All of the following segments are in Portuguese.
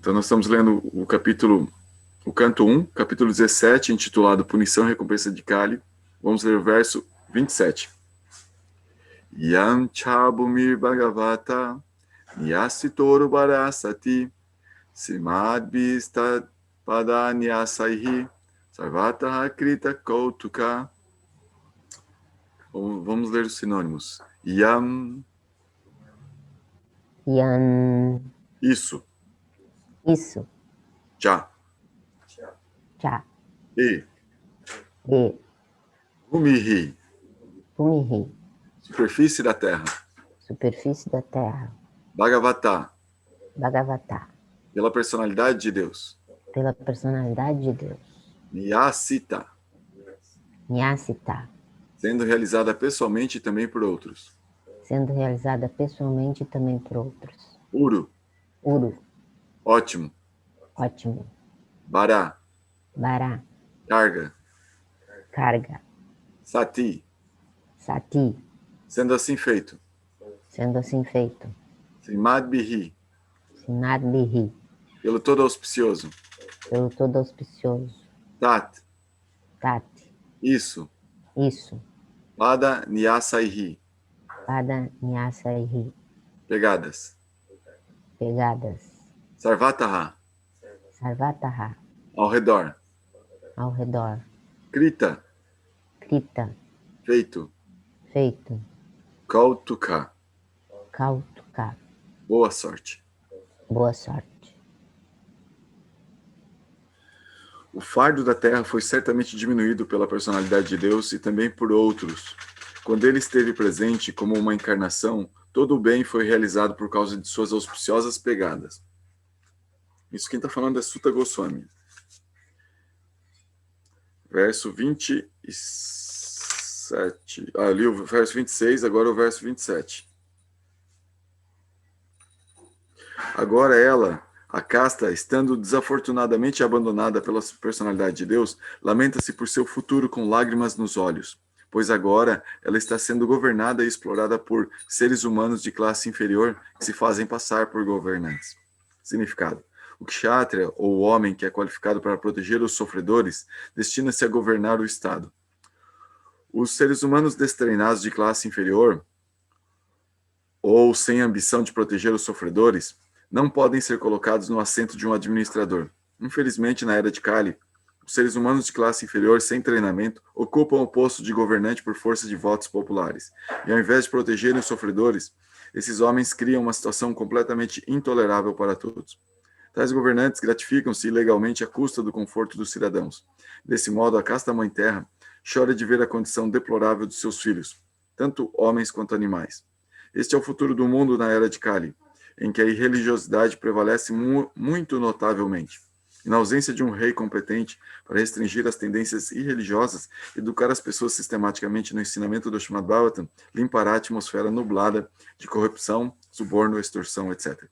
Então nós estamos lendo o canto 1, capítulo 17, intitulado Punição e Recompensa de Kali. Vamos ler o verso 27. Yam Chabumir Bhagavata Nyasitoro Barasati Simad Bistad Padanyasaihi Sarvata Krita Kautuka. Vamos ler os sinônimos. Yam. Yan. Isso. Isso. Já. Já. E. Umihi. Superfície da terra. Superfície da terra. Bhagavata. Pela personalidade de Deus. Pela personalidade de Deus. Nyasita. Sendo realizada pessoalmente e também por outros. Sendo realizada pessoalmente e também por outros. Uru. Ótimo. Bara. Carga. Sati. Sendo assim feito. Simad Bihi. Pelo todo auspicioso. Tat. Isso. Pada Nyasaihi. Pegadas. Sarvataha. Ao redor. Krita. Feito. Kautuka. Boa sorte. O fardo da terra foi certamente diminuído pela personalidade de Deus e também por outros. Quando ele esteve presente como uma encarnação, todo o bem foi realizado por causa de suas auspiciosas pegadas. Isso quem está falando é Sutta Goswami. Verso 27. Eu li o verso 26, agora o verso 27. Agora ela, a casta, estando desafortunadamente abandonada pela personalidade de Deus, lamenta-se por seu futuro com lágrimas nos olhos, pois agora ela está sendo governada e explorada por seres humanos de classe inferior que se fazem passar por governantes. Significado. O kshatriya, ou o homem que é qualificado para proteger os sofredores, destina-se a governar o Estado. Os seres humanos destreinados de classe inferior, ou sem ambição de proteger os sofredores, não podem ser colocados no assento de um administrador. Infelizmente, na era de Kali, os seres humanos de classe inferior sem treinamento ocupam o posto de governante por força de votos populares. E ao invés de protegerem os sofredores, esses homens criam uma situação completamente intolerável para todos. Tais governantes gratificam-se ilegalmente à custa do conforto dos cidadãos. Desse modo, a casta Mãe Terra chora de ver a condição deplorável de seus filhos, tanto homens quanto animais. Este é o futuro do mundo na era de Kali, em que a irreligiosidade prevalece muito notavelmente. E na ausência de um rei competente para restringir as tendências irreligiosas, educar as pessoas sistematicamente no ensinamento do Srimad Bhagavatam limpará a atmosfera nublada de corrupção, suborno, extorsão, etc.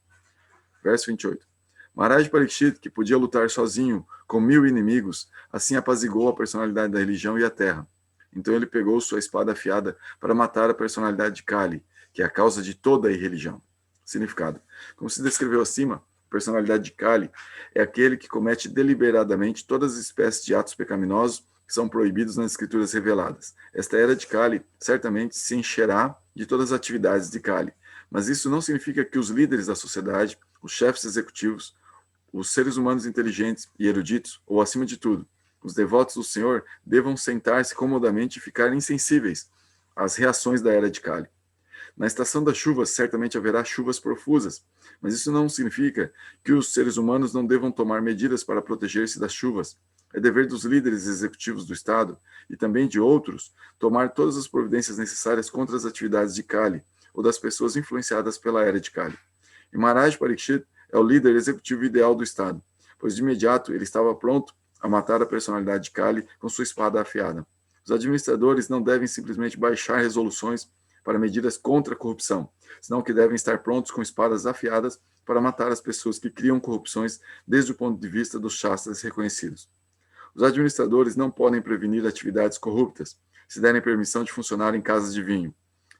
Verso 28. Maharaj Parikshit, que podia lutar sozinho com 1000 inimigos, assim apaziguou a personalidade da religião e a terra. Então ele pegou sua espada afiada para matar a personalidade de Kali, que é a causa de toda a irreligião. Significado. Como se descreveu acima, a personalidade de Kali é aquele que comete deliberadamente todas as espécies de atos pecaminosos que são proibidos nas escrituras reveladas. Esta era de Kali certamente se encherá de todas as atividades de Kali, mas isso não significa que os líderes da sociedade, os chefes executivos, os seres humanos inteligentes e eruditos, ou acima de tudo, os devotos do Senhor, devam sentar-se comodamente e ficar insensíveis às reações da era de Kali. Na estação das chuvas, certamente haverá chuvas profusas, mas isso não significa que os seres humanos não devam tomar medidas para proteger-se das chuvas. É dever dos líderes executivos do Estado, e também de outros, tomar todas as providências necessárias contra as atividades de Kali, ou das pessoas influenciadas pela era de Kali. E Maharaj Parikshit é o líder executivo ideal do Estado, pois de imediato ele estava pronto a matar a personalidade de Kali com sua espada afiada. Os administradores não devem simplesmente baixar resoluções para medidas contra a corrupção, senão que devem estar prontos com espadas afiadas para matar as pessoas que criam corrupções desde o ponto de vista dos shastras reconhecidos. Os administradores não podem prevenir atividades corruptas, se derem permissão de funcionar em casas de vinho.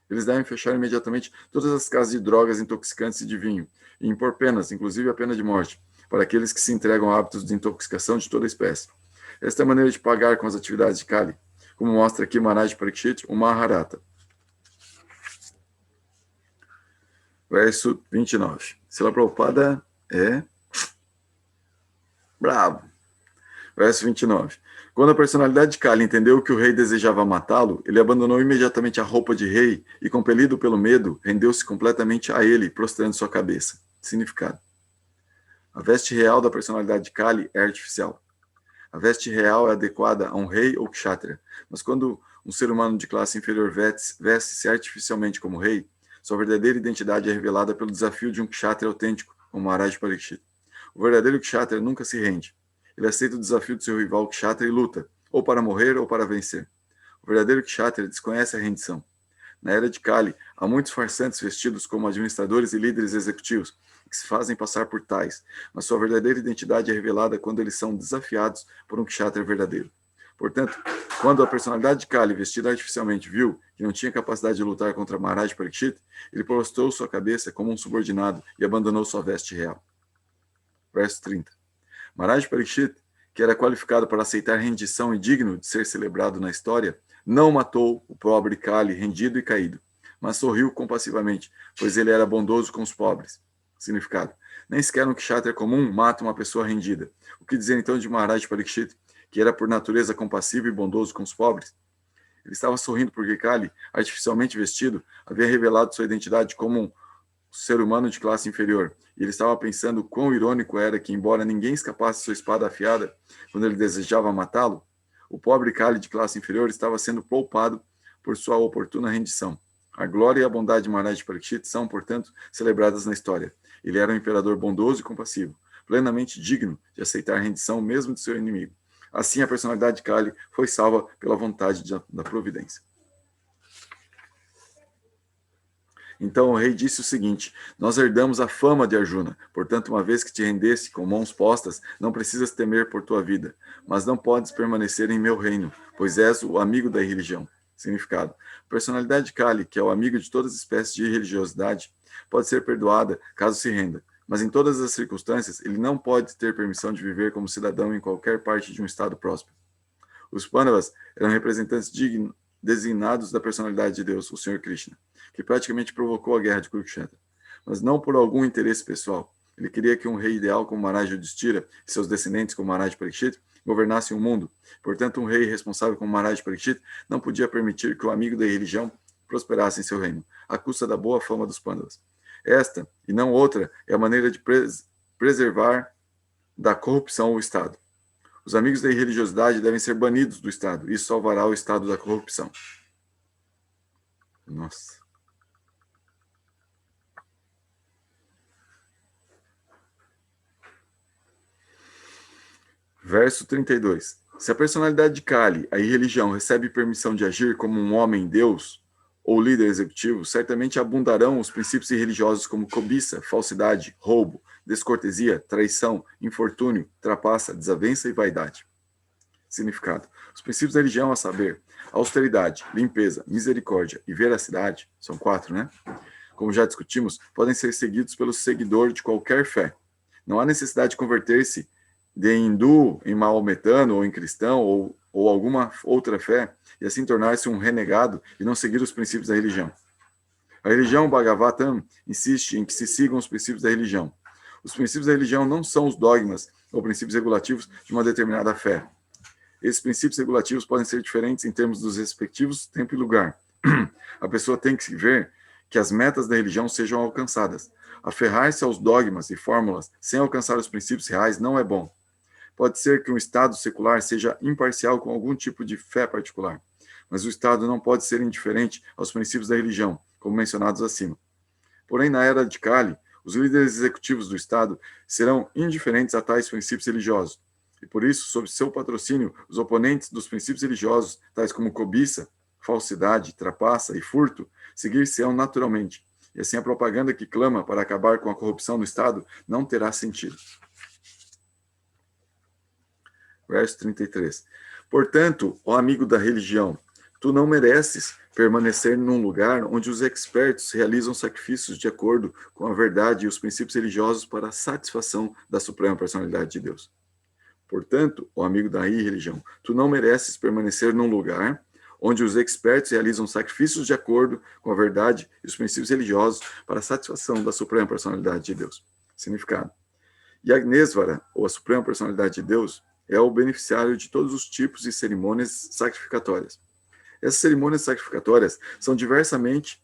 Eles devem fechar imediatamente todas as casas de drogas intoxicantes e de vinho, e impor penas, inclusive a pena de morte, para aqueles que se entregam a hábitos de intoxicação de toda espécie. Esta é a maneira de pagar com as atividades de Kali, como mostra aqui Maharaj Parikshit, o Maharata. Verso 29. Srila Prabhupada é bravo. Verso 29. Quando a personalidade de Kali entendeu que o rei desejava matá-lo, ele abandonou imediatamente a roupa de rei e, compelido pelo medo, rendeu-se completamente a ele, prostrando sua cabeça. Significado. A veste real da personalidade de Kali é artificial. A veste real é adequada a um rei ou kshatriya, mas quando um ser humano de classe inferior veste-se artificialmente como rei, sua verdadeira identidade é revelada pelo desafio de um kshatriya autêntico, como Maharaj Parikshit. O verdadeiro kshatriya nunca se rende. Ele aceita o desafio de seu rival kshatriya e luta, ou para morrer ou para vencer. O verdadeiro kshatriya desconhece a rendição. Na era de Kali, há muitos farsantes vestidos como administradores e líderes executivos, que se fazem passar por tais, mas sua verdadeira identidade é revelada quando eles são desafiados por um kshatriya verdadeiro. Portanto, quando a personalidade de Kali, vestida artificialmente, viu que não tinha capacidade de lutar contra Maharaj Parikshit, ele prostrou sua cabeça como um subordinado e abandonou sua veste real. Verso 30. Maharaj Parikshit, que era qualificado para aceitar rendição e digno de ser celebrado na história, não matou o pobre Kali rendido e caído, mas sorriu compassivamente, pois ele era bondoso com os pobres. Significado. Nem sequer um kshatriya comum mata uma pessoa rendida. O que dizer então de Maharaj Parikshit, que era por natureza compassivo e bondoso com os pobres? Ele estava sorrindo porque Kali, artificialmente vestido, havia revelado sua identidade como um ser humano de classe inferior. E ele estava pensando quão irônico era que, embora ninguém escapasse de sua espada afiada quando ele desejava matá-lo, o pobre Kali de classe inferior estava sendo poupado por sua oportuna rendição. A glória e a bondade de Maharaj Parikshit são, portanto, celebradas na história. Ele era um imperador bondoso e compassivo, plenamente digno de aceitar a rendição mesmo de seu inimigo. Assim, a personalidade de Kali foi salva pela vontade da providência. Então o rei disse o seguinte: nós herdamos a fama de Arjuna, portanto, uma vez que te rendeste com mãos postas, não precisas temer por tua vida, mas não podes permanecer em meu reino, pois és o amigo da religião. Significado. A personalidade de Kali, que é o amigo de todas as espécies de religiosidade, pode ser perdoada caso se renda, mas em todas as circunstâncias, ele não pode ter permissão de viver como cidadão em qualquer parte de um estado próspero. Os Pandavas eram representantes designados da personalidade de Deus, o Senhor Krishna, que praticamente provocou a guerra de Kurukshetra, mas não por algum interesse pessoal. Ele queria que um rei ideal como Maharaj Yudhishthira e seus descendentes como Maharaj Parikshit governassem o mundo. Portanto, um rei responsável como Maharaj Parikshit não podia permitir que o amigo da religião prosperasse em seu reino, à custa da boa fama dos Pandavas. Esta, e não outra, é a maneira de preservar da corrupção o Estado. Os amigos da irreligiosidade devem ser banidos do Estado. Isso salvará o Estado da corrupção. Nossa. Verso 32. Se a personalidade de Kali, a irreligião, recebe permissão de agir como um homem-deus ou líder executivo, certamente abundarão os princípios irreligiosos como cobiça, falsidade, roubo, descortesia, traição, infortúnio, trapaça, desavença e vaidade. Significado. Os princípios da religião, a saber, austeridade, limpeza, misericórdia e veracidade, são 4, né? Como já discutimos, podem ser seguidos pelo seguidor de qualquer fé. Não há necessidade de converter-se de hindu em maometano ou em cristão ou alguma outra fé e assim tornar-se um renegado e não seguir os princípios da religião. A religião Bhagavatam insiste em que se sigam os princípios da religião. Os princípios da religião não são os dogmas ou princípios regulativos de uma determinada fé. Esses princípios regulativos podem ser diferentes em termos dos respectivos tempo e lugar. A pessoa tem que ver que as metas da religião sejam alcançadas. Aferrar-se aos dogmas e fórmulas sem alcançar os princípios reais não é bom. Pode ser que um Estado secular seja imparcial com algum tipo de fé particular, mas o Estado não pode ser indiferente aos princípios da religião, como mencionados acima. Porém, na era de Kali, os líderes executivos do Estado serão indiferentes a tais princípios religiosos. E por isso, sob seu patrocínio, os oponentes dos princípios religiosos, tais como cobiça, falsidade, trapaça e furto, seguir-se-ão naturalmente. E assim a propaganda que clama para acabar com a corrupção do Estado não terá sentido. Verso 33. Portanto, ó amigo da religião, tu não mereces permanecer num lugar onde os expertos realizam sacrifícios de acordo com a verdade e os princípios religiosos para a satisfação da suprema personalidade de Deus. Portanto, ó amigo da irreligião, tu não mereces permanecer num lugar onde os expertos realizam sacrifícios de acordo com a verdade e os princípios religiosos para a satisfação da suprema personalidade de Deus. Significado. Yagnesvara, ou a suprema personalidade de Deus, é o beneficiário de todos os tipos de cerimônias sacrificatórias. Essas cerimônias sacrificatórias são diversamente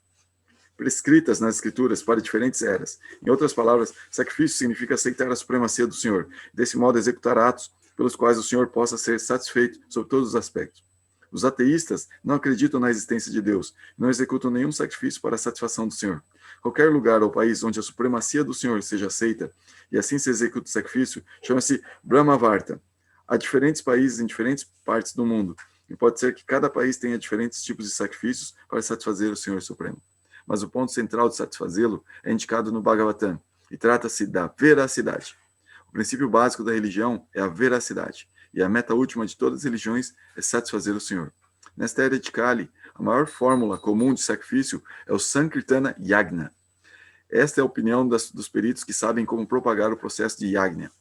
prescritas nas escrituras para diferentes eras. Em outras palavras, sacrifício significa aceitar a supremacia do Senhor, desse modo executar atos pelos quais o Senhor possa ser satisfeito sobre todos os aspectos. Os ateístas não acreditam na existência de Deus, não executam nenhum sacrifício para a satisfação do Senhor. Qualquer lugar ou país onde a supremacia do Senhor seja aceita, e assim se executa o sacrifício, chama-se Brahmavarta. Há diferentes países em diferentes partes do mundo, e pode ser que cada país tenha diferentes tipos de sacrifícios para satisfazer o Senhor Supremo. Mas o ponto central de satisfazê-lo é indicado no Bhagavatam, e trata-se da veracidade. O princípio básico da religião é a veracidade, e a meta última de todas as religiões é satisfazer o Senhor. Nesta era de Kali, a maior fórmula comum de sacrifício é o Sankirtana Yagna. Esta é a opinião dos peritos que sabem como propagar o processo de Yagna.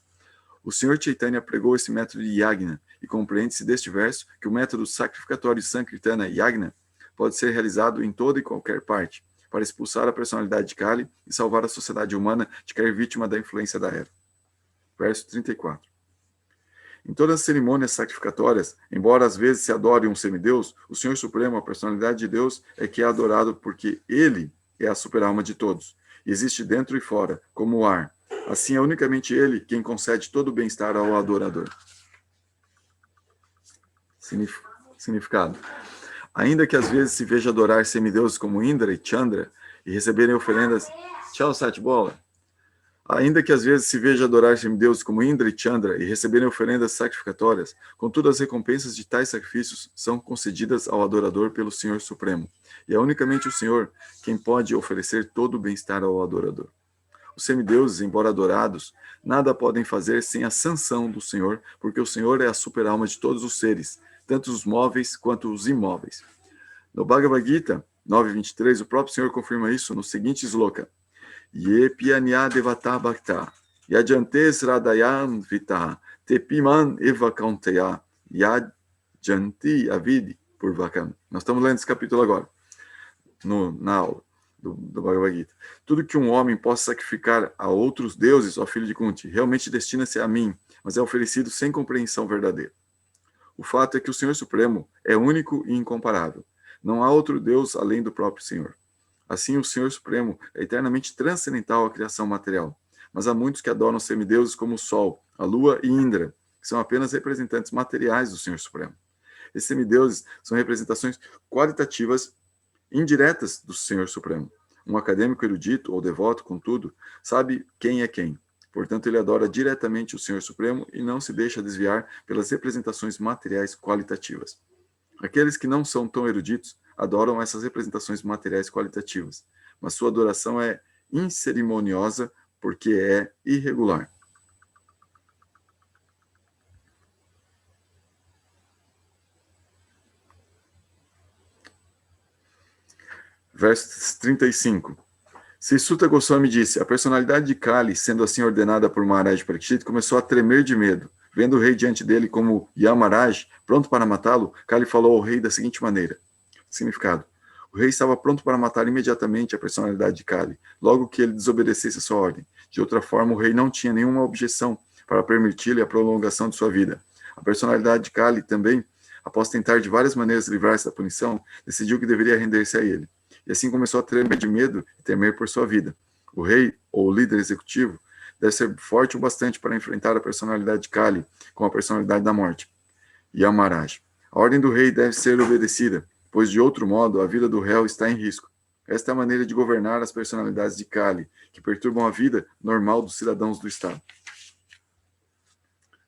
O Sr. Chaitanya pregou esse método de Yagna, e compreende-se deste verso que o método sacrificatório Sankirtana Yagna pode ser realizado em toda e qualquer parte, para expulsar a personalidade de Kali e salvar a sociedade humana de cair vítima da influência da era. Verso 34. Em todas as cerimônias sacrificatórias, embora às vezes se adore um semideus, o Senhor Supremo, a personalidade de Deus, é que é adorado porque Ele é a super-alma de todos, e existe dentro e fora, como o ar. Assim é unicamente Ele quem concede todo o bem-estar ao adorador. Significado. Ainda que às vezes se veja adorar semideuses como Indra e Chandra e receberem oferendas... Tchau, Sete Bola! Ainda que às vezes se veja adorar semideuses como Indra e Chandra e receberem oferendas sacrificatórias, contudo as recompensas de tais sacrifícios são concedidas ao adorador pelo Senhor Supremo, e é unicamente o Senhor quem pode oferecer todo o bem-estar ao adorador. Os semideuses, embora adorados, nada podem fazer sem a sanção do Senhor, porque o Senhor é a super-alma de todos os seres, tanto os móveis quanto os imóveis. No Bhagavad Gita 9.23, o próprio Senhor confirma isso no seguinte sloka: Ye piyanya devata bhakta, yajantes radayan vita, tepiman eva kaunteya, yajanti avidi purvakam. Nós estamos lendo esse capítulo agora, na aula do Bhagavad Gita. Tudo que um homem possa sacrificar a outros deuses, ó filho de Kunti, realmente destina-se a mim, mas é oferecido sem compreensão verdadeira. O fato é que o Senhor Supremo é único e incomparável. Não há outro Deus além do próprio Senhor. Assim, o Senhor Supremo é eternamente transcendental à criação material. Mas há muitos que adoram semideuses como o Sol, a Lua e Indra, que são apenas representantes materiais do Senhor Supremo. Esses semideuses são representações qualitativas indiretas do Senhor Supremo. Um acadêmico erudito ou devoto, contudo, sabe quem é quem. Portanto, ele adora diretamente o Senhor Supremo e não se deixa desviar pelas representações materiais qualitativas. Aqueles que não são tão eruditos adoram essas representações materiais qualitativas, mas sua adoração é incerimoniosa porque é irregular. Verso 35. Sri Suta Goswami disse: a personalidade de Kali, sendo assim ordenada por Maharaj Parikshit, começou a tremer de medo. Vendo o rei diante dele como Yamaraj, pronto para matá-lo, Kali falou ao rei da seguinte maneira. Significado. O rei estava pronto para matar imediatamente a personalidade de Kali, logo que ele desobedecesse a sua ordem. De outra forma, o rei não tinha nenhuma objeção para permitir-lhe a prolongação de sua vida. A personalidade de Kali também, após tentar de várias maneiras livrar-se da punição, decidiu que deveria render-se a ele. E assim começou a tremer de medo e temer por sua vida. O rei, ou líder executivo, deve ser forte o bastante para enfrentar a personalidade de Kali com a personalidade da morte. Yamaraj. A ordem do rei deve ser obedecida, pois de outro modo a vida do réu está em risco. Esta é a maneira de governar as personalidades de Kali, que perturbam a vida normal dos cidadãos do Estado.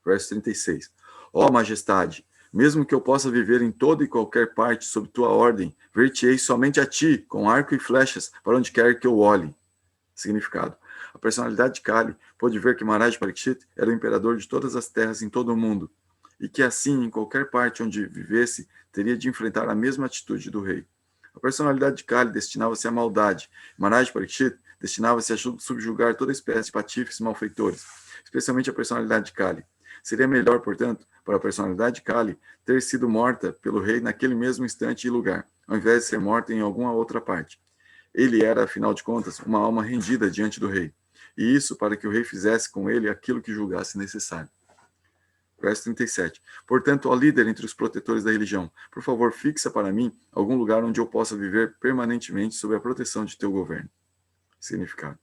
Verso 36. Ó majestade, mesmo que eu possa viver em toda e qualquer parte sob tua ordem, ver-te-ei somente a ti, com arco e flechas, para onde quer que eu olhe. Significado. A personalidade de Kali pôde ver que Maharaj Parikshit era o imperador de todas as terras em todo o mundo, e que assim, em qualquer parte onde vivesse, teria de enfrentar a mesma atitude do rei. A personalidade de Kali destinava-se à maldade. Maharaj Parikshit destinava-se a subjugar toda espécie de patifes e malfeitores, especialmente a personalidade de Kali. Seria melhor, portanto, para a personalidade de Kali ter sido morta pelo rei naquele mesmo instante e lugar, ao invés de ser morta em alguma outra parte. Ele era, afinal de contas, uma alma rendida diante do rei, e isso para que o rei fizesse com ele aquilo que julgasse necessário. Verso 37. Portanto, ó líder entre os protetores da religião, por favor, fixa para mim algum lugar onde eu possa viver permanentemente sob a proteção de teu governo. Significado.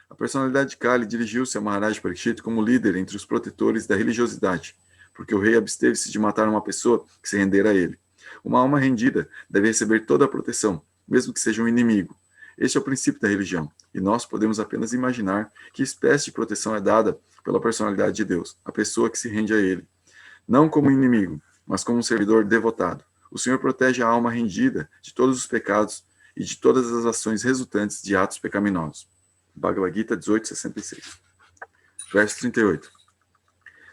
A personalidade de Kali dirigiu-se a Maharaj Parikshit como líder entre os protetores da religiosidade, porque o rei absteve-se de matar uma pessoa que se rendera a ele. Uma alma rendida deve receber toda a proteção, mesmo que seja um inimigo. Este é o princípio da religião, e nós podemos apenas imaginar que espécie de proteção é dada pela personalidade de Deus, a pessoa que se rende a ele. Não como um inimigo, mas como um servidor devotado. O Senhor protege a alma rendida de todos os pecados e de todas as ações resultantes de atos pecaminosos. Bhagavad Gita 18:66. Verso 38.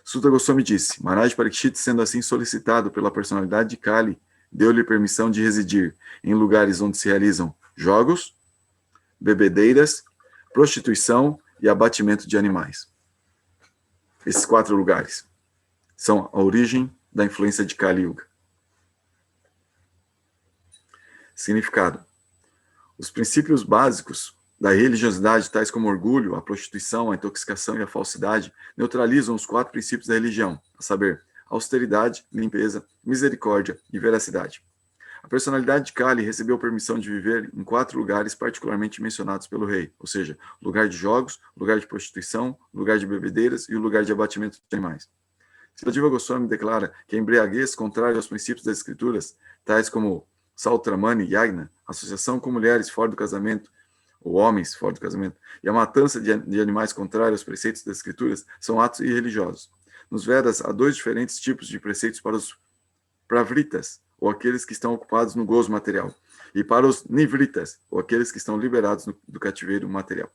Sutta Goswami disse, Maharaj Parikshit, sendo assim solicitado pela personalidade de Kali, deu-lhe permissão de residir em lugares onde se realizam jogos, bebedeiras, prostituição e abatimento de animais. Esses 4 lugares são a origem da influência de Kali Yuga. Significado. Os princípios básicos da religiosidade, tais como orgulho, a prostituição, a intoxicação e a falsidade, neutralizam os 4 princípios da religião, a saber, austeridade, limpeza, misericórdia e veracidade. A personalidade de Kali recebeu permissão de viver em 4 lugares particularmente mencionados pelo rei, ou seja, lugar de jogos, lugar de prostituição, lugar de bebedeiras e o lugar de abatimento de animais. Srila Jiva Goswami declara que a embriaguez contrária aos princípios das escrituras, tais como Sautramani Yagna, associação com mulheres fora do casamento, ou homens fora do casamento, e a matança de animais contrários aos preceitos das escrituras, são atos irreligiosos. Nos Vedas, há 2 diferentes tipos de preceitos para os pravritas, ou aqueles que estão ocupados no gozo material, e para os nivritas, ou aqueles que estão liberados do cativeiro material.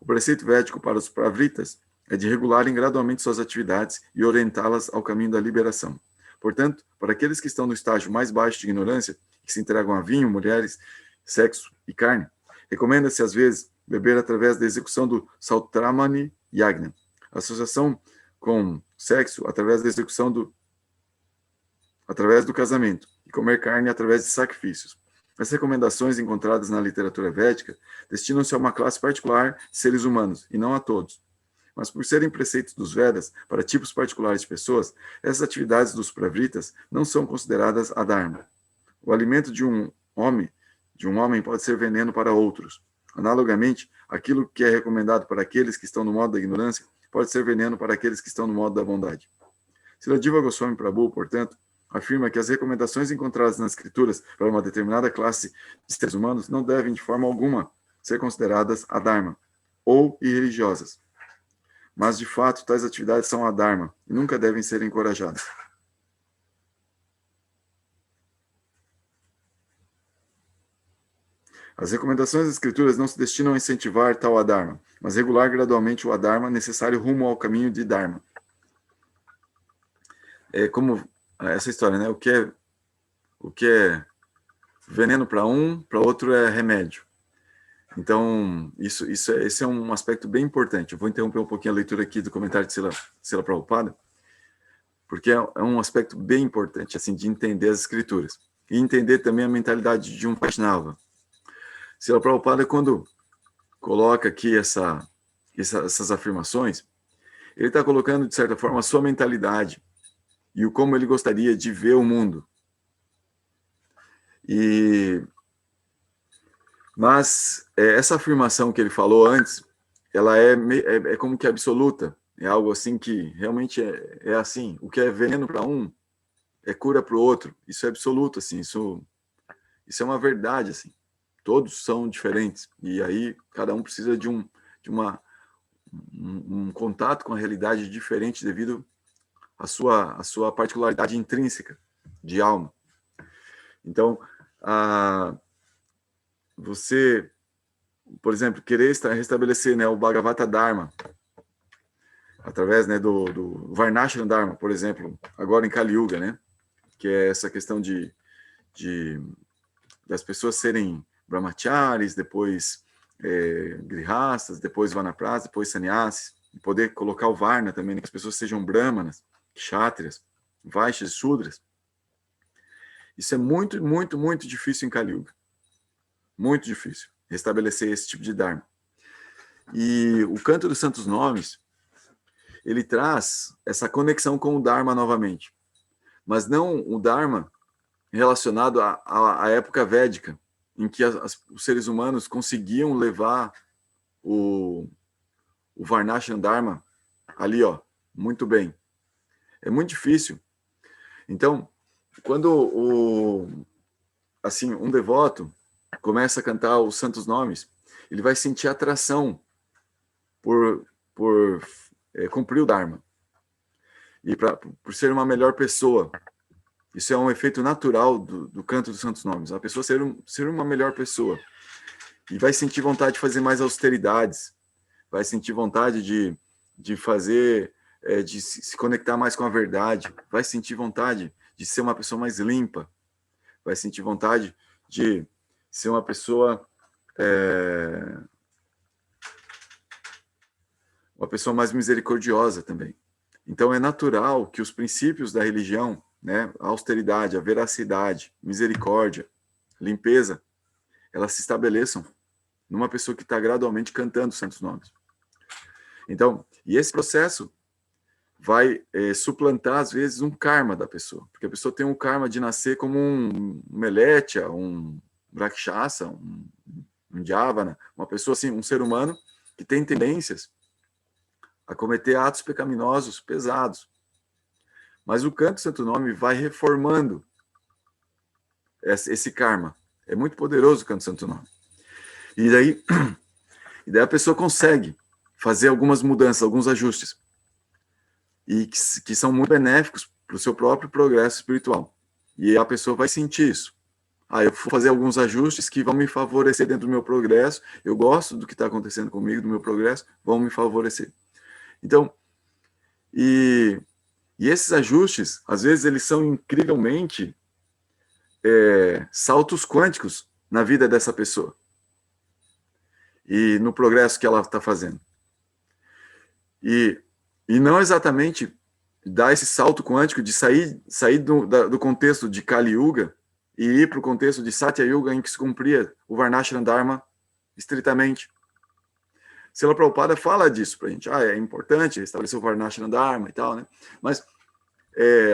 O preceito védico para os pravritas é de regularem gradualmente suas atividades e orientá-las ao caminho da liberação. Portanto, para aqueles que estão no estágio mais baixo de ignorância, que se entregam a vinho, mulheres, sexo e carne, recomenda-se às vezes beber através da execução do Sautramani Yagna, associação com sexo através da execução através do casamento, e comer carne através de sacrifícios. As recomendações encontradas na literatura védica destinam-se a uma classe particular de seres humanos, e não a todos. Mas por serem preceitos dos Vedas para tipos particulares de pessoas, essas atividades dos pravritas não são consideradas adharma. O alimento de um homem pode ser veneno para outros. Analogamente, aquilo que é recomendado para aqueles que estão no modo da ignorância pode ser veneno para aqueles que estão no modo da bondade. Srila Jiva Goswami Prabhu, portanto, afirma que as recomendações encontradas nas escrituras para uma determinada classe de seres humanos não devem, de forma alguma, ser consideradas adharma ou irreligiosas. Mas, de fato, tais atividades são adharma e nunca devem ser encorajadas. As recomendações das escrituras não se destinam a incentivar tal adharma, mas regular gradualmente o adharma necessário rumo ao caminho de dharma. É como essa história, né? O que é veneno para um, para outro é remédio. Então, esse é um aspecto bem importante. Eu vou interromper um pouquinho a leitura aqui do comentário de Srila Prabhupada, porque é um aspecto bem importante, assim, de entender as escrituras. E entender também a mentalidade de um Vaishnava. Srila Prabhupada, quando coloca aqui essas afirmações, ele está colocando, de certa forma, a sua mentalidade e o como ele gostaria de ver o mundo. Mas essa afirmação que ele falou antes, ela é como que absoluta, é algo assim que realmente é assim. O que é veneno para um é cura para o outro. Isso é absoluto, assim. Isso é uma verdade, assim. Todos são diferentes e aí cada um precisa de um contato com a realidade diferente devido à sua particularidade intrínseca de alma. Então, você, por exemplo, querer restabelecer, né, o Bhagavata Dharma através, né, do Varnashram Dharma, por exemplo, agora em Kali Yuga, né, que é essa questão de das pessoas serem brahmacharis, depois grihastas, depois vanaprasthas, depois sannyasis, poder colocar o varna também, né, que as pessoas sejam brahmanas, kshatriyas, vaishyas, shudras. Isso é muito, muito, muito difícil em Kali Yuga. Muito difícil restabelecer esse tipo de dharma. E o canto dos santos nomes, ele traz essa conexão com o dharma novamente, mas não o dharma relacionado à época védica, em que os seres humanos conseguiam levar o Varnashram Dharma ali, ó, muito bem. É muito difícil. Então, quando assim, um devoto começa a cantar os santos nomes, ele vai sentir atração por cumprir o Dharma. E por ser uma melhor pessoa. Isso é um efeito natural do canto dos santos nomes. A pessoa ser uma melhor pessoa. E vai sentir vontade de fazer mais austeridades. Vai sentir vontade de fazer, de se conectar mais com a verdade. Vai sentir vontade de ser uma pessoa mais limpa. Vai sentir vontade de ser uma pessoa mais misericordiosa também. Então é natural que os princípios da religião, né, a austeridade, a veracidade, misericórdia, limpeza, elas se estabeleçam numa pessoa que está gradualmente cantando os santos nomes. Então, e esse processo vai suplantar, às vezes, um karma da pessoa, porque a pessoa tem um karma de nascer como um Meletya, um Rakshasa, um Dhyavana, uma pessoa assim, um ser humano que tem tendências a cometer atos pecaminosos pesados. Mas o canto do santo nome vai reformando esse karma. É muito poderoso o canto do santo nome. E daí a pessoa consegue fazer algumas mudanças, alguns ajustes, e que são muito benéficos para o seu próprio progresso espiritual. E a pessoa vai sentir isso. Eu vou fazer alguns ajustes que vão me favorecer dentro do meu progresso, eu gosto do que está acontecendo comigo, do meu progresso, vão me favorecer. Então, e esses ajustes, às vezes, eles são incrivelmente saltos quânticos na vida dessa pessoa e no progresso que ela está fazendo. E não exatamente dar esse salto quântico de sair do contexto de Kali Yuga e ir para o contexto de Satya Yuga, em que se cumpria o Varnashram Dharma estritamente. Srila Prabhupada fala disso para a gente. É importante estabelecer o Varnashram Dharma e tal, né? Mas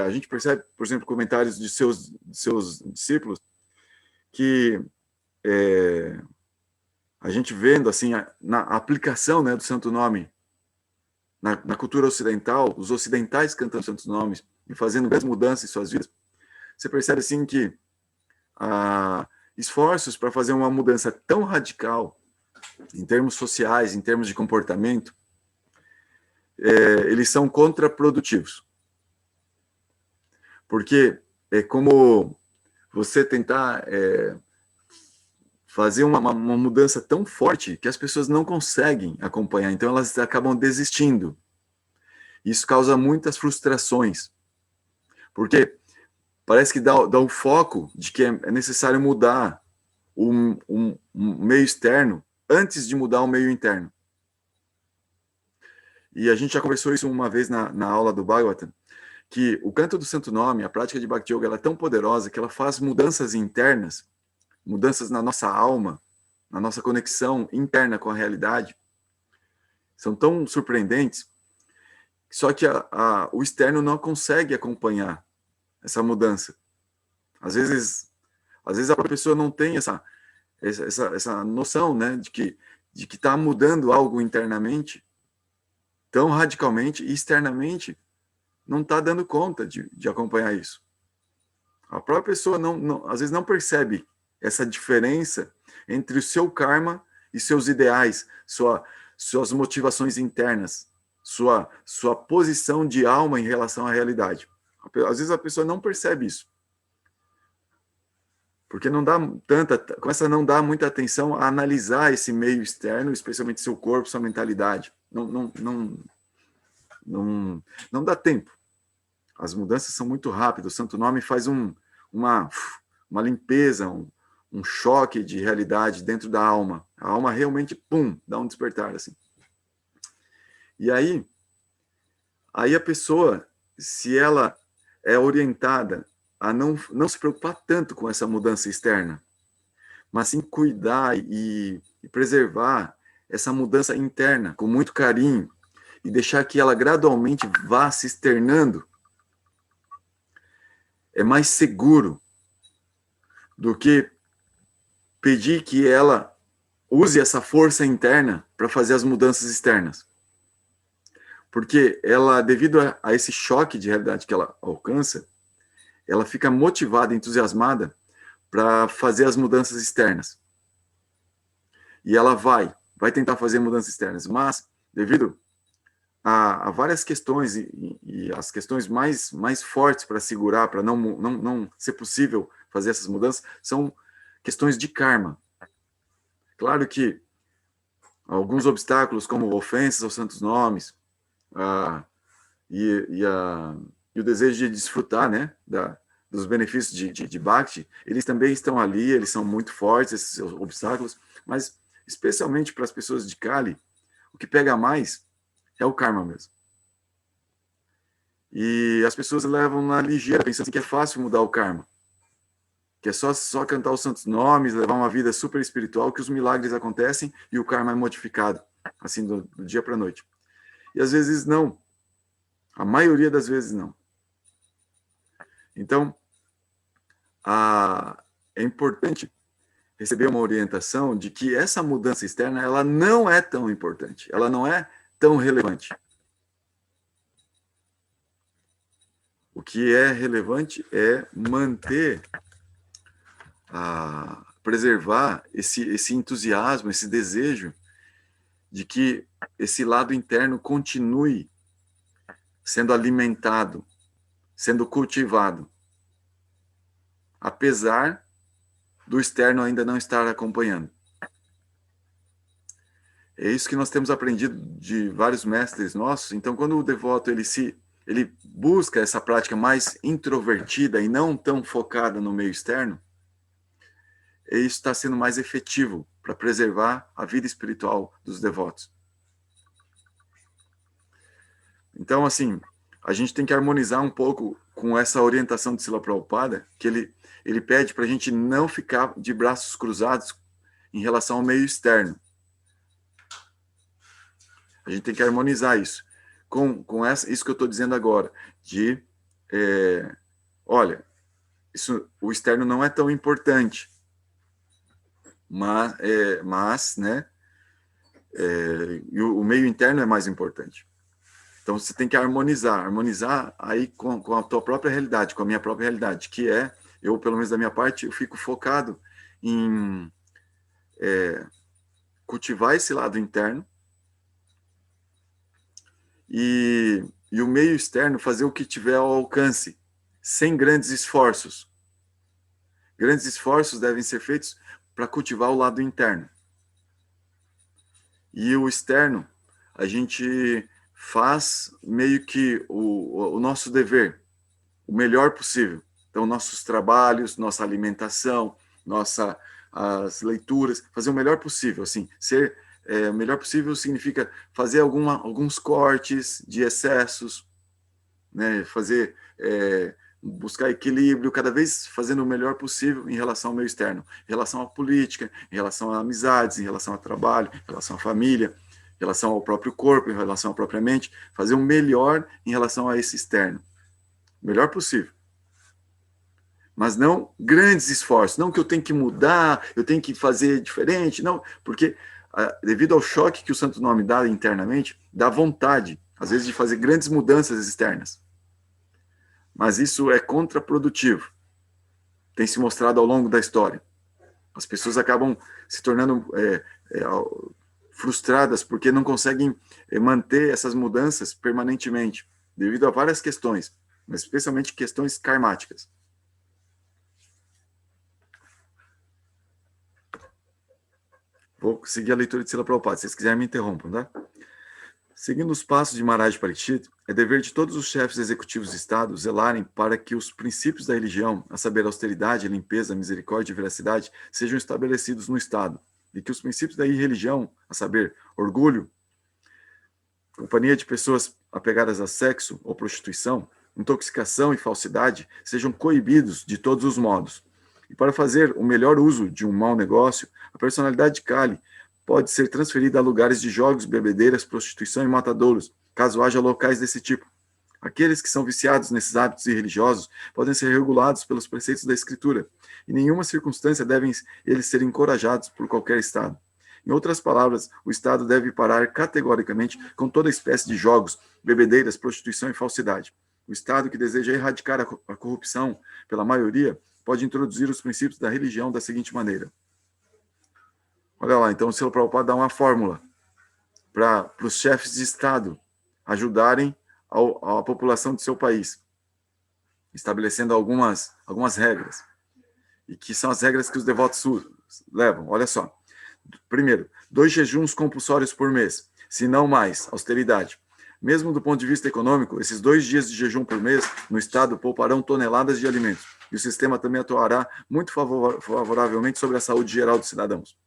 a gente percebe, por exemplo, comentários de seus discípulos que a gente vendo assim na aplicação, né, do Santo Nome na cultura ocidental, os ocidentais cantando santos nomes e fazendo grandes mudanças em suas vidas, você percebe assim que esforços para fazer uma mudança tão radical em termos sociais, em termos de comportamento, eles são contraprodutivos. Porque é como você tentar fazer uma mudança tão forte que as pessoas não conseguem acompanhar, então elas acabam desistindo. Isso causa muitas frustrações, porque parece que dá o foco de que é necessário mudar um meio externo antes de mudar o meio interno. E a gente já conversou isso uma vez na aula do Bhagavatam, que o canto do Santo Nome, a prática de Bhakti Yoga, ela é tão poderosa que ela faz mudanças internas, mudanças na nossa alma, na nossa conexão interna com a realidade, são tão surpreendentes, só que o externo não consegue acompanhar essa mudança. Às vezes a pessoa não tem essa noção, né, de que está mudando algo internamente tão radicalmente e externamente não está dando conta de acompanhar isso. A própria pessoa às vezes não percebe essa diferença entre o seu karma e seus ideais, suas motivações internas, sua posição de alma em relação à realidade. Às vezes a pessoa não percebe isso. Porque começa a não dar muita atenção a analisar esse meio externo, especialmente seu corpo, sua mentalidade. Não dá tempo. As mudanças são muito rápidas. O Santo Nome faz uma uma limpeza, um choque de realidade dentro da alma. A alma realmente, pum, dá um despertar, assim. E aí a pessoa, se ela é orientada a não se preocupar tanto com essa mudança externa, mas sim cuidar e preservar essa mudança interna com muito carinho e deixar que ela gradualmente vá se externando, é mais seguro do que pedir que ela use essa força interna para fazer as mudanças externas. Porque ela, devido a esse choque de realidade que ela alcança, ela fica motivada, entusiasmada para fazer as mudanças externas. E ela vai tentar fazer mudanças externas, mas devido a várias questões e as questões mais fortes para segurar, para não ser possível fazer essas mudanças, são questões de karma. Claro que alguns obstáculos, como ofensas aos santos nomes, a, e o desejo de desfrutar, né, dos benefícios de Bhakti, eles também estão ali, eles são muito fortes, esses obstáculos, mas especialmente para as pessoas de Kali, o que pega mais é o karma mesmo. E as pessoas levam na ligeira, pensando que é fácil mudar o karma, que é só cantar os santos nomes, levar uma vida super espiritual, que os milagres acontecem e o karma é modificado, assim, do dia para a noite. E às vezes não. A maioria das vezes não. Então, é importante receber uma orientação de que essa mudança externa, ela não é tão importante, ela não é tão relevante. O que é relevante é manter, preservar esse entusiasmo, esse desejo de que esse lado interno continue sendo alimentado, sendo cultivado, apesar do externo ainda não estar acompanhando. É isso que nós temos aprendido de vários mestres nossos. Então, quando o devoto ele busca essa prática mais introvertida e não tão focada no meio externo, isso está sendo mais efetivo para preservar a vida espiritual dos devotos. Então, assim, a gente tem que harmonizar um pouco com essa orientação de Srila Prabhupada, que ele pede para a gente não ficar de braços cruzados em relação ao meio externo. A gente tem que harmonizar isso com isso que eu estou dizendo agora, de, olha, o externo não é tão importante, mas né, e o meio interno é mais importante. Então você tem que harmonizar aí com a tua própria realidade, com a minha própria realidade, que eu, pelo menos da minha parte, eu fico focado em cultivar esse lado interno e o meio externo fazer o que tiver ao alcance, sem grandes esforços. Grandes esforços devem ser feitos para cultivar o lado interno. E o externo, a gente faz meio que o nosso dever, o melhor possível. Então, nossos trabalhos, nossa alimentação, as leituras, fazer o melhor possível. Assim, ser o melhor possível significa fazer alguns cortes de excessos, né? Buscar equilíbrio, cada vez fazendo o melhor possível em relação ao meio externo, em relação à política, em relação a amizades, em relação ao trabalho, em relação à família, em relação ao próprio corpo, em relação à própria mente, fazer o melhor em relação a esse externo, o melhor possível. Mas não grandes esforços, não que eu tenho que mudar, eu tenho que fazer diferente, não, porque devido ao choque que o Santo Nome dá internamente, dá vontade, às vezes, de fazer grandes mudanças externas. Mas isso é contraprodutivo. Tem se mostrado ao longo da história. As pessoas acabam se tornando frustradas porque não conseguem manter essas mudanças permanentemente, devido a várias questões, mas especialmente questões karmáticas. Vou seguir a leitura de Srila Prabhupada. Se vocês quiserem, me interrompam, tá? Seguindo os passos de Maharaj Parikshit, é dever de todos os chefes executivos de Estado zelarem para que os princípios da religião, a saber, austeridade, limpeza, misericórdia e veracidade, sejam estabelecidos no Estado, e que os princípios da irreligião, a saber, orgulho, companhia de pessoas apegadas a sexo ou prostituição, intoxicação e falsidade, sejam coibidos de todos os modos. E para fazer o melhor uso de um mau negócio, a personalidade de Kali pode ser transferida a lugares de jogos, bebedeiras, prostituição e matadouros, caso haja locais desse tipo. Aqueles que são viciados nesses hábitos irreligiosos podem ser regulados pelos preceitos da Escritura. Em nenhuma circunstância devem eles ser encorajados por qualquer Estado. Em outras palavras, o Estado deve parar categoricamente com toda espécie de jogos, bebedeiras, prostituição e falsidade. O Estado que deseja erradicar a corrupção pela maioria pode introduzir os princípios da religião da seguinte maneira. Olha lá, então o Srila Prabhupada dá uma fórmula para os chefes de Estado ajudarem a população do seu país, estabelecendo algumas regras, e que são as regras que os devotos levam. Olha só. Primeiro, 2 jejuns compulsórios por mês, se não mais, austeridade. Mesmo do ponto de vista econômico, esses 2 dias de jejum por mês no Estado pouparão toneladas de alimentos, e o sistema também atuará muito favoravelmente sobre a saúde geral dos cidadãos.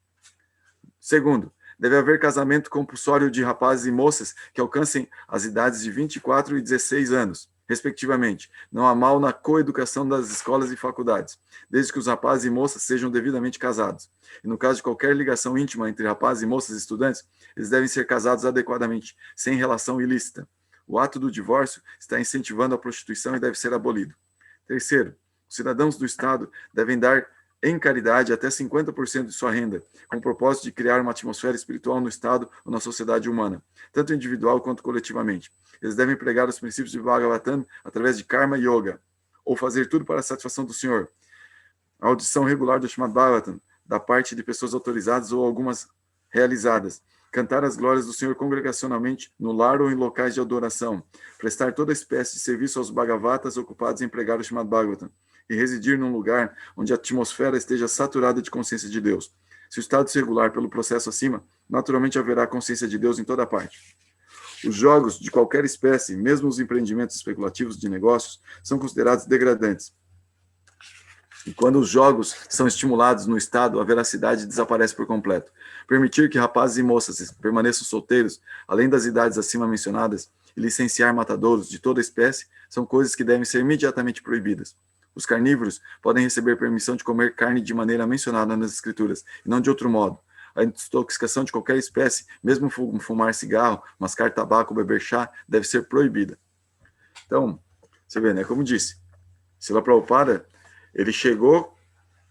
Segundo, deve haver casamento compulsório de rapazes e moças que alcancem as idades de 24 e 16 anos, respectivamente. Não há mal na coeducação das escolas e faculdades, desde que os rapazes e moças sejam devidamente casados. E no caso de qualquer ligação íntima entre rapazes e moças estudantes, eles devem ser casados adequadamente, sem relação ilícita. O ato do divórcio está incentivando a prostituição e deve ser abolido. Terceiro, os cidadãos do Estado devem dar em caridade até 50% de sua renda, com o propósito de criar uma atmosfera espiritual no Estado ou na sociedade humana, tanto individual quanto coletivamente. Eles devem pregar os princípios de Bhagavatam através de Karma Yoga, ou fazer tudo para a satisfação do Senhor. A audição regular do Srimad Bhagavatam, da parte de pessoas autorizadas ou algumas realizadas. Cantar as glórias do Senhor congregacionalmente no lar ou em locais de adoração. Prestar toda espécie de serviço aos Bhagavatas ocupados em pregar o Srimad Bhagavatam. E residir num lugar onde a atmosfera esteja saturada de consciência de Deus. Se o estado se regular pelo processo acima, naturalmente haverá consciência de Deus em toda parte. Os jogos de qualquer espécie, mesmo os empreendimentos especulativos de negócios, são considerados degradantes. E quando os jogos são estimulados no Estado, a veracidade desaparece por completo. Permitir que rapazes e moças permaneçam solteiros, além das idades acima mencionadas, e licenciar matadouros de toda espécie, são coisas que devem ser imediatamente proibidas. Os carnívoros podem receber permissão de comer carne de maneira mencionada nas Escrituras, e não de outro modo. A intoxicação de qualquer espécie, mesmo fumar cigarro, mascar tabaco, beber chá, deve ser proibida. Então, você vê, né? Como disse, Srila Prabhupada, ele chegou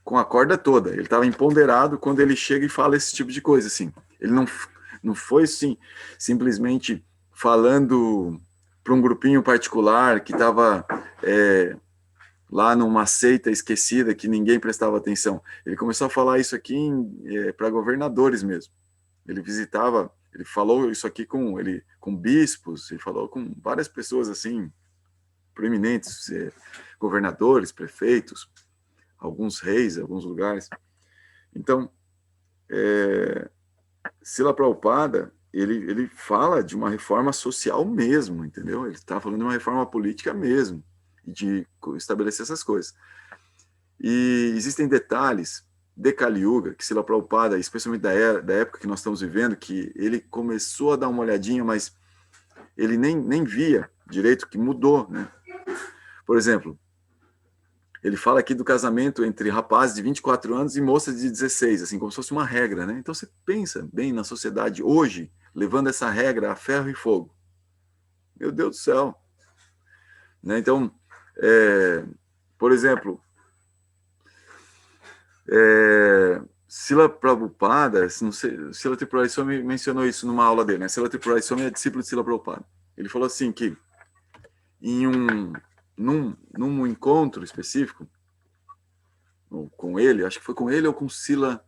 com a corda toda. Ele estava empoderado quando ele chega e fala esse tipo de coisa, assim. Ele não foi, assim, simplesmente falando para um grupinho particular que estava lá numa seita esquecida que ninguém prestava atenção. Ele começou a falar isso aqui para governadores mesmo. Ele visitava, ele falou isso aqui com bispos, ele falou com várias pessoas assim, proeminentes, governadores, prefeitos, alguns reis, alguns lugares. Então, Srila Prabhupada, ele fala de uma reforma social mesmo, entendeu? Ele está falando de uma reforma política mesmo, de estabelecer essas coisas. E existem detalhes de Kali Yuga, que Srila Prabhupada, especialmente da época que nós estamos vivendo, que ele começou a dar uma olhadinha, mas ele nem via direito que mudou, né? Por exemplo, ele fala aqui do casamento entre rapazes de 24 anos e moças de 16, assim, como se fosse uma regra, né? Então você pensa bem na sociedade hoje, levando essa regra a ferro e fogo. Meu Deus do céu. Né? Então, por exemplo, Srila Prabhupada, não sei, Srila Tripurari Swami mencionou isso numa aula dele, né? Srila Tripurari Swami é discípulo de Srila Prabhupada. Ele falou assim que num encontro específico com ele, acho que foi com ele ou com Srila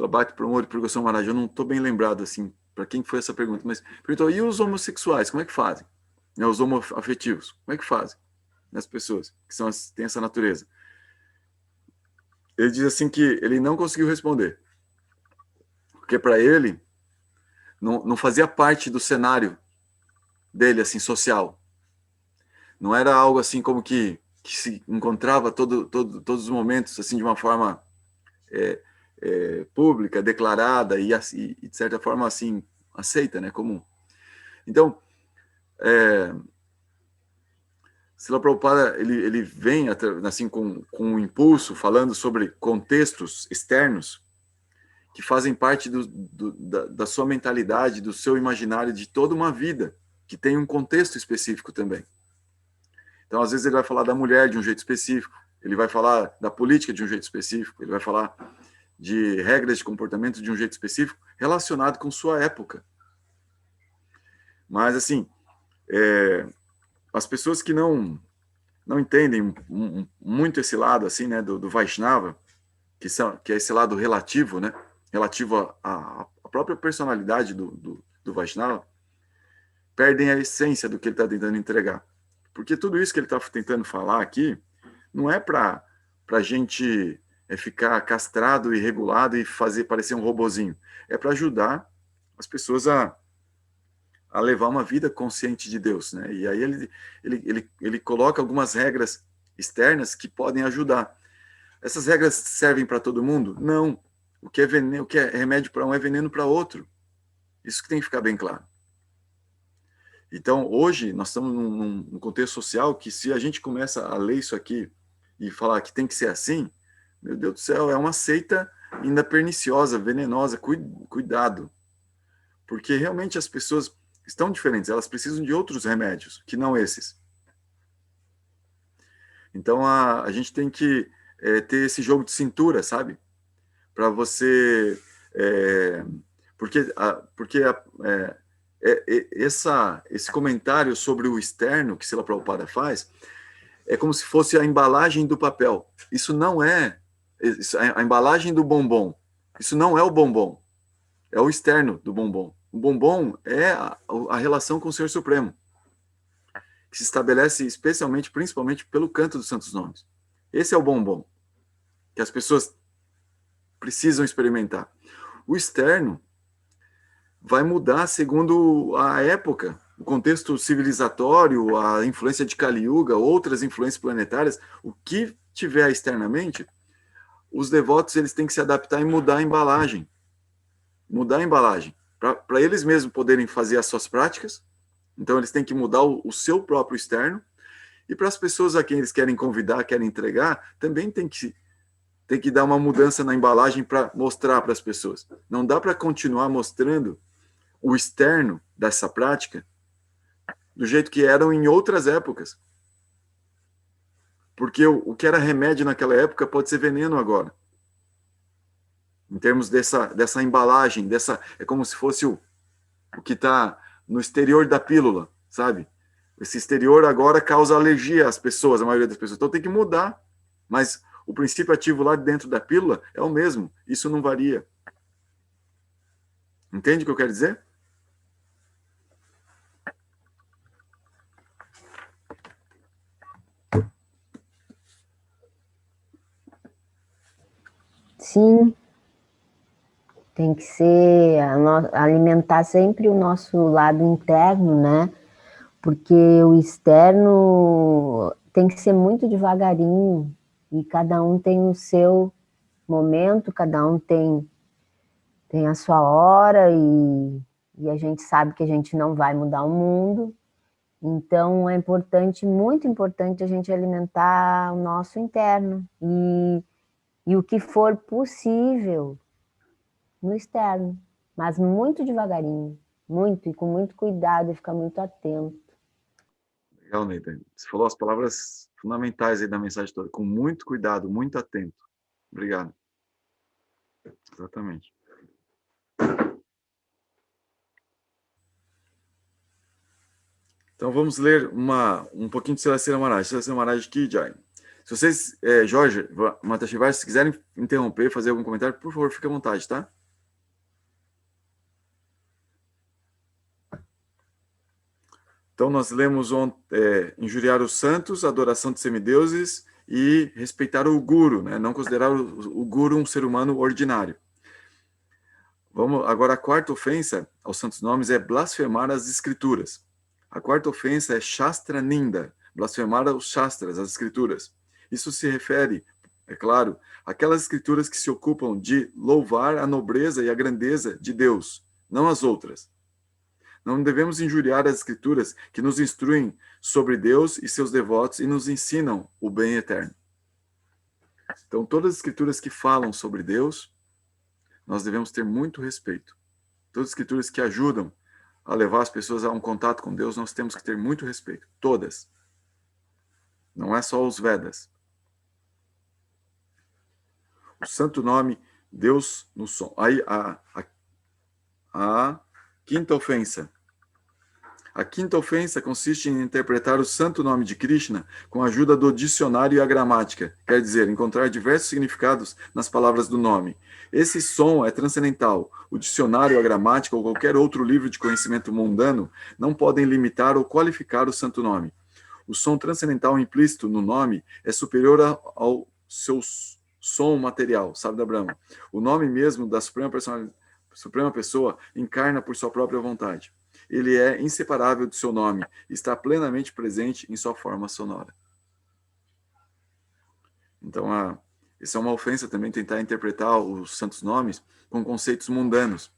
Bhakti Pramod Purgoswami Maharaj, eu não estou bem lembrado assim para quem foi essa pergunta, mas perguntou, e os homossexuais, como é que fazem? Né, os homoafetivos, como é que fazem? As pessoas que têm essa natureza. Ele diz assim que ele não conseguiu responder. porque para ele não fazia parte do cenário dele, assim, social. Não era algo assim como que se encontrava todos os momentos, assim, de uma forma pública, declarada e, de certa forma, assim, aceita, né, comum. Então, Srila Prabhupada, ele vem assim com um impulso, falando sobre contextos externos que fazem parte da sua mentalidade, do seu imaginário de toda uma vida, que tem um contexto específico também. Então, às vezes, ele vai falar da mulher de um jeito específico, ele vai falar da política de um jeito específico, ele vai falar de regras de comportamento de um jeito específico, relacionado com sua época. Mas, assim, as pessoas que não entendem muito esse lado, assim, né, do Vaishnava, que é esse lado relativo, né, relativo à própria personalidade do Vaishnava, perdem a essência do que ele está tentando entregar. Porque tudo isso que ele está tentando falar aqui não é para a gente ficar castrado e regulado e fazer parecer um robozinho. É para ajudar as pessoas a levar uma vida consciente de Deus, né? E aí ele coloca algumas regras externas que podem ajudar. Essas regras servem para todo mundo? Não. O que é remédio para um é veneno para outro. Isso que tem que ficar bem claro. Então, hoje, nós estamos num contexto social que, se a gente começa a ler isso aqui e falar que tem que ser assim, meu Deus do céu, é uma seita ainda perniciosa, venenosa. Cuidado. Porque realmente as pessoas estão diferentes, elas precisam de outros remédios, que não esses. Então, a gente tem que ter esse jogo de cintura, sabe? Para você... esse comentário sobre o externo que Srila Prabhupada faz é como se fosse a embalagem do papel. Isso não é a embalagem do bombom. Isso não é o bombom. É o externo do bombom. O bombom é a relação com o Senhor Supremo, que se estabelece especialmente, principalmente, pelo canto dos santos nomes. Esse é o bombom que as pessoas precisam experimentar. O externo vai mudar segundo a época, o contexto civilizatório, a influência de Kali Yuga, outras influências planetárias, o que tiver externamente, os devotos eles têm que se adaptar e mudar a embalagem. Mudar a embalagem. Para eles mesmos poderem fazer as suas práticas, então eles têm que mudar o seu próprio externo, e para as pessoas a quem eles querem convidar, querem entregar, também tem que dar uma mudança na embalagem para mostrar para as pessoas. Não dá para continuar mostrando o externo dessa prática do jeito que eram em outras épocas. Porque o que era remédio naquela época pode ser veneno agora. Em termos dessa embalagem, é como se fosse o que está no exterior da pílula, sabe? Esse exterior agora causa alergia às pessoas, a maioria das pessoas. Então tem que mudar. Mas o princípio ativo lá dentro da pílula é o mesmo. Isso não varia. Entende o que eu quero dizer? Sim, tem que ser alimentar sempre o nosso lado interno, né? Porque o externo tem que ser muito devagarinho e cada um tem o seu momento, cada um tem a sua hora e a gente sabe que a gente não vai mudar o mundo. Então é importante, muito importante a gente alimentar o nosso interno e o que for possível no externo, mas muito devagarinho, muito e com muito cuidado e ficar muito atento. Legal, Neita. Você falou as palavras fundamentais aí da mensagem toda, com muito cuidado, muito atento. Obrigado. Exatamente. Então vamos ler um pouquinho de Srila Maharaj. Srila Maharaj Ki Jai. Se vocês, Jorge, Matashi, se quiserem interromper, fazer algum comentário, por favor, fique à vontade, tá? Então nós lemos injuriar os santos, adoração de semideuses e respeitar o guru, né? Não considerar o guru um ser humano ordinário. Vamos, agora, a quarta ofensa aos santos nomes é blasfemar as escrituras. A quarta ofensa é Shastra Ninda, blasfemar os Shastras, as escrituras. Isso se refere, é claro, àquelas escrituras que se ocupam de louvar a nobreza e a grandeza de Deus, não as outras. Não devemos injuriar as escrituras que nos instruem sobre Deus e seus devotos e nos ensinam o bem eterno. Então, todas as escrituras que falam sobre Deus, nós devemos ter muito respeito. Todas as escrituras que ajudam a levar as pessoas a um contato com Deus, nós temos que ter muito respeito. Todas. Não é só os Vedas. O santo nome, Deus no som. Aí, a quinta ofensa. A quinta ofensa consiste em interpretar o santo nome de Krishna com a ajuda do dicionário e a gramática, quer dizer, encontrar diversos significados nas palavras do nome. Esse som é transcendental. O dicionário, a gramática ou qualquer outro livro de conhecimento mundano não podem limitar ou qualificar o santo nome. O som transcendental implícito no nome é superior ao seu som material, Sabda Brahma. O nome mesmo da Suprema Pessoa encarna por sua própria vontade. Ele é inseparável do seu nome, está plenamente presente em sua forma sonora. Então, isso é uma ofensa também, tentar interpretar os santos nomes com conceitos mundanos.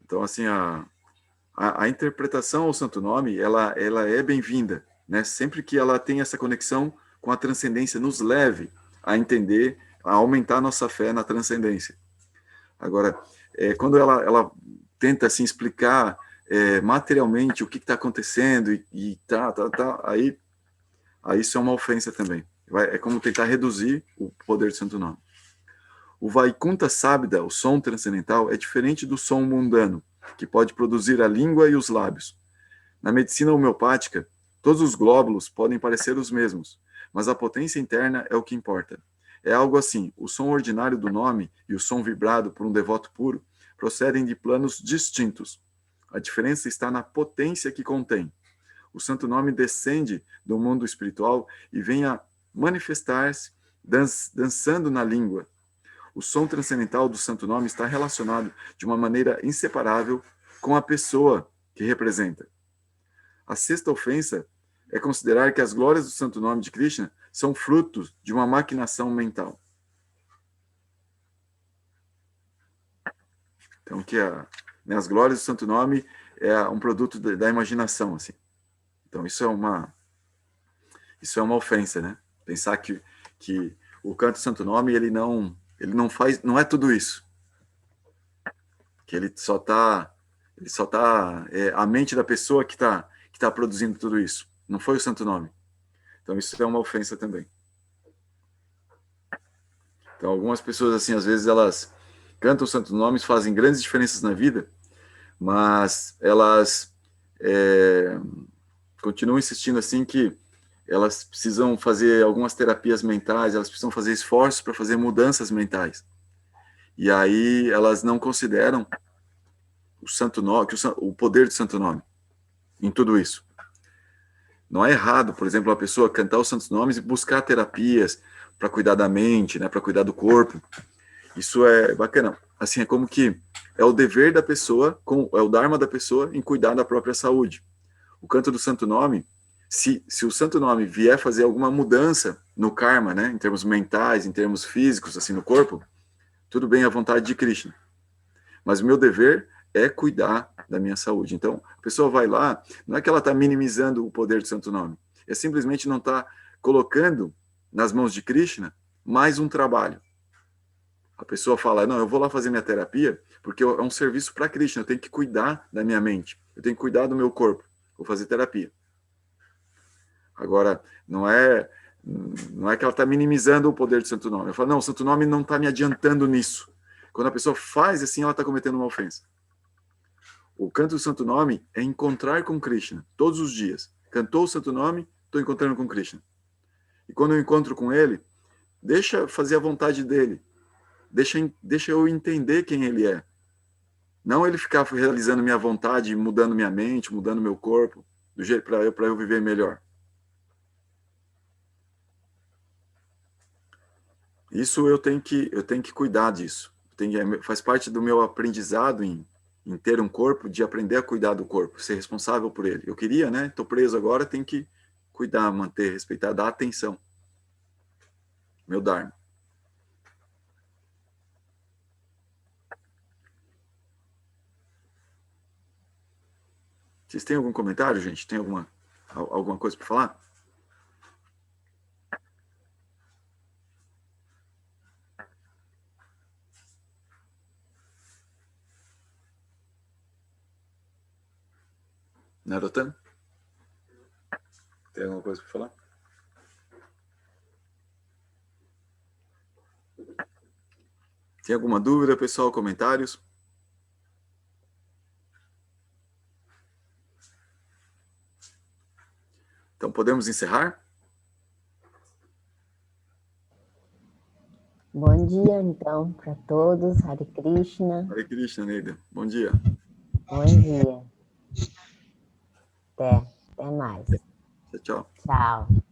Então, assim, a interpretação ao santo nome, ela é bem-vinda, né? Sempre que ela tem essa conexão com a transcendência, nos leve a entender, a aumentar a nossa fé na transcendência. Agora, quando ela tenta assim, explicar materialmente o que está acontecendo aí isso é uma ofensa também. É como tentar reduzir o poder do santo nome. O Vaikunta Sabda, o som transcendental, é diferente do som mundano, que pode produzir a língua e os lábios. Na medicina homeopática, todos os glóbulos podem parecer os mesmos, mas a potência interna é o que importa. É algo assim, o som ordinário do nome e o som vibrado por um devoto puro procedem de planos distintos. A diferença está na potência que contém. O santo nome descende do mundo espiritual e vem a manifestar-se dançando na língua. O som transcendental do santo nome está relacionado de uma maneira inseparável com a pessoa que representa. A sexta ofensa é considerar que as glórias do santo nome de Krishna são frutos de uma maquinação mental. Então, que as glórias do santo nome é um produto da imaginação, assim. Então, isso é uma ofensa, né? Pensar que o canto do santo nome, ele não é tudo isso. Que ele só tá a mente da pessoa que tá produzindo tudo isso. Não foi o santo nome. Então, isso é uma ofensa também. Então, algumas pessoas, assim, às vezes elas cantam os santos nomes, fazem grandes diferenças na vida, mas elas continuam insistindo, assim, que elas precisam fazer algumas terapias mentais, elas precisam fazer esforços para fazer mudanças mentais. E aí elas não consideram o santo nome, o poder do santo nome em tudo isso. Não é errado, por exemplo, uma pessoa cantar os santos nomes e buscar terapias para cuidar da mente, né, para cuidar do corpo. Isso é bacana. Assim, é como que é o dever da pessoa, é o dharma da pessoa em cuidar da própria saúde. O canto do santo nome, se o santo nome vier fazer alguma mudança no karma, né, em termos mentais, em termos físicos, assim, no corpo, tudo bem à vontade de Krishna. Mas o meu dever é cuidar da minha saúde. Então, a pessoa vai lá, não é que ela está minimizando o poder do santo nome, é simplesmente não está colocando nas mãos de Krishna mais um trabalho. A pessoa fala, não, eu vou lá fazer minha terapia porque é um serviço para Krishna, eu tenho que cuidar da minha mente, eu tenho que cuidar do meu corpo, vou fazer terapia. Agora, não é que ela está minimizando o poder do santo nome. Eu falo, não, o santo nome não está me adiantando nisso. Quando a pessoa faz assim, ela está cometendo uma ofensa. O canto do santo nome é encontrar com Krishna, todos os dias. Cantou o santo nome, estou encontrando com Krishna. E quando eu encontro com ele, deixa fazer a vontade dele. Deixa eu entender quem ele é. Não ele ficar realizando minha vontade, mudando minha mente, mudando meu corpo, do jeito para eu viver melhor. Isso eu tenho que cuidar disso. Faz parte do meu aprendizado em ter um corpo, de aprender a cuidar do corpo, ser responsável por ele. Eu queria, né? Estou preso agora, tenho que cuidar, manter, respeitar, dar atenção. Meu Dharma. Vocês têm algum comentário, gente? Tem alguma coisa para falar? Narotan? Tem alguma coisa para falar? Tem alguma dúvida, pessoal? Comentários? Então, podemos encerrar? Bom dia, então, para todos. Hare Krishna. Hare Krishna, Neida. Bom dia. Bom dia. Até mais. Tchau, tchau. Tchau.